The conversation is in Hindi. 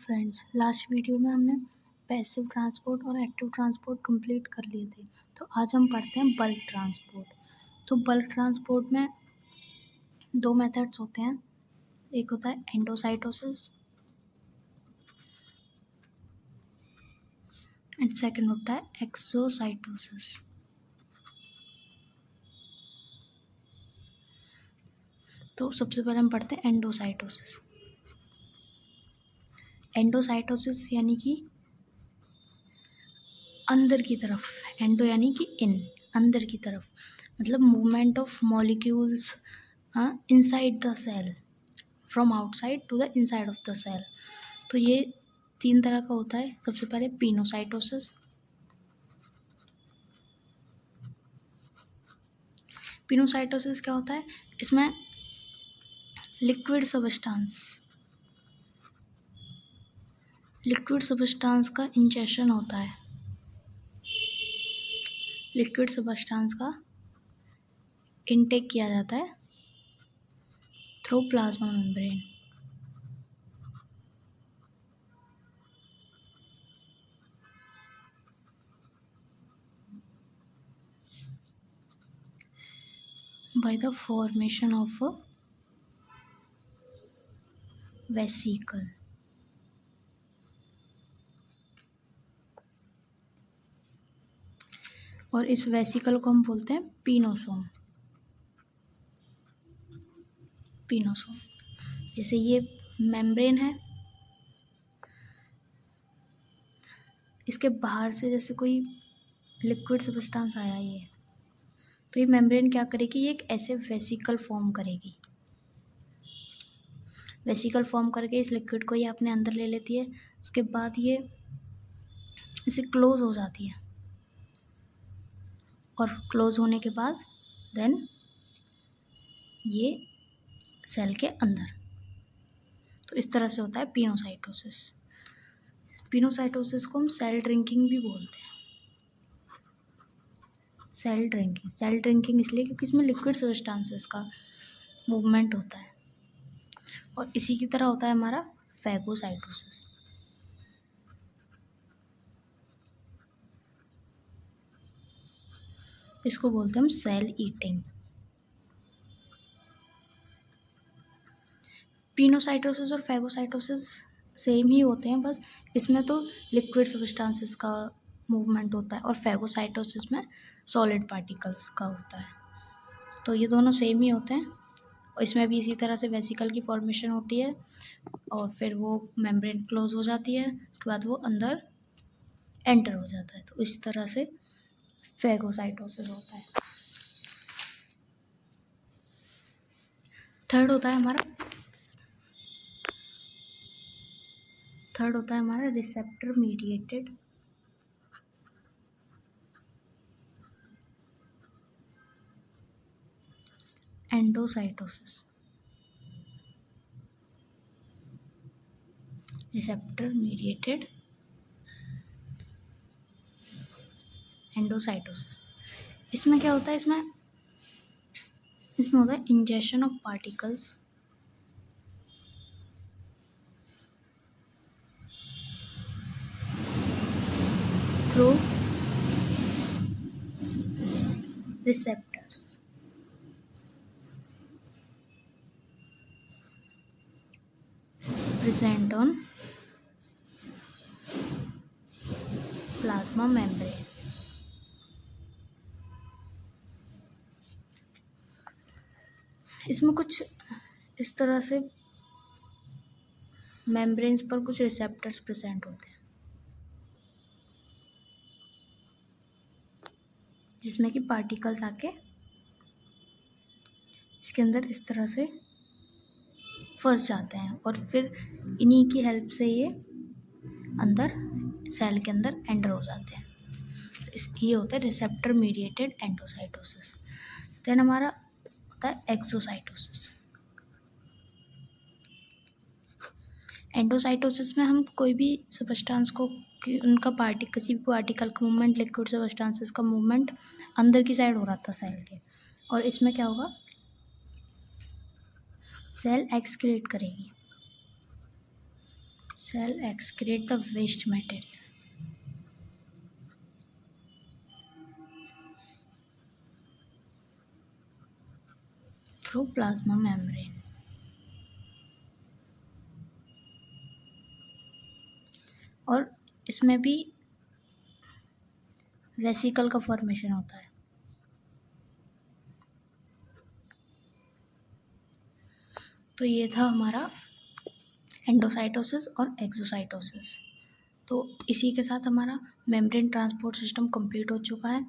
फ्रेंड्स, लास्ट वीडियो में हमने पैसिव ट्रांसपोर्ट और एक्टिव ट्रांसपोर्ट कंप्लीट कर लिए थे। तो आज हम पढ़ते हैं बल्क ट्रांसपोर्ट। तो बल्क ट्रांसपोर्ट में दो मेथड्स होते हैं। एक होता है एंडोसाइटोसिस एंड सेकंड होता है एक्सोसाइटोसिस। तो सबसे पहले हम पढ़ते हैं एंडोसाइटोसिस। एंडोसाइटोसिस यानी कि अंदर की तरफ, एंडो यानी कि इन, अंदर की तरफ, मतलब movement of molecules inside the cell from outside to the inside of the cell. तो ये तीन तरह का होता है। सबसे पहले पिनोसाइटोसिस। पिनोसाइटोसिस क्या होता है? इसमें लिक्विड सब्सटेंस का इंजेक्शन होता है। लिक्विड सब्सटेंस का इनटेक किया जाता है through plasma membrane. by the formation of a vesicle। और इस वेसिकल को हम बोलते हैं पिनोसोम। जैसे ये मेम्ब्रेन है, इसके बाहर से जैसे कोई लिक्विड सब्सटेंस आया ये, तो ये मेम्ब्रेन क्या करेगी? ये एक ऐसे वेसिकल फॉर्म करेगी। वेसिकल फॉर्म करके इस लिक्विड को ये अपने अंदर ले लेती है। उसके बाद ये इसे क्लोज हो जाती है, और क्लोज होने के बाद देन ये सेल के अंदर। तो इस तरह से होता है पिनोसाइटोसिस। पिनोसाइटोसिस को हम सेल ड्रिंकिंग भी बोलते हैं। सेल ड्रिंकिंग इसलिए क्योंकि इसमें लिक्विड सब्सटेंसेस का मूवमेंट होता है। और इसी की तरह होता है हमारा फैगोसाइटोसिस। इसको बोलते हैं हम सेल ईटिंग। पिनोसाइटोसिस और फैगोसाइटोसिस सेम ही होते हैं, बस इसमें तो लिक्विड सब्सटेंसेस का मूवमेंट होता है और फैगोसाइटोसिस में सॉलिड पार्टिकल्स का होता है। तो ये दोनों सेम ही होते हैं। और इसमें भी इसी तरह से वेसिकल की फॉर्मेशन होती है और फिर वो मेम्ब्रेन क्लोज हो जाती है, उसके बाद वो अंदर एंटर हो जाता है। तो इस तरह से फैगोसाइटोसिस होता है। थर्ड होता है हमारा receptor mediated endocytosis. Receptor mediated endocytosis. इसमें क्या होता है? इसमें होता है injection of particles through receptors present on plasma membrane। इसमें कुछ इस तरह से मेम्ब्रेन्स पर कुछ रिसेप्टर्स प्रेजेंट होते हैं, जिसमें कि पार्टिकल्स आके इसके अंदर इस तरह से फंस जाते हैं और फिर इन्हीं की हेल्प से ये अंदर सेल के अंदर एंटर हो जाते हैं। ये होता है रिसेप्टर मीडिएटेड एंडोसाइटोसिस। देन हमारा होता है एक्सोसाइटोसिस। एंडोसाइटोसिस में हम कोई भी सब्सटेंस को उनका किसी भी पार्टिकल का मूवमेंट, लिक्विड सब्सटेंसेस का मूवमेंट अंदर की साइड हो रहा था सेल के, और इसमें क्या होगा? सेल एक्सक्रीट करेगी। Cell excrete the waste material through plasma membrane. और इसमें भी वेसिकल का फॉर्मेशन होता है। तो ये था हमारा एंडोसाइटोसिस और एक्सोसाइटोसिस। तो इसी के साथ हमारा मेम्ब्रेन ट्रांसपोर्ट सिस्टम कंप्लीट हो चुका है।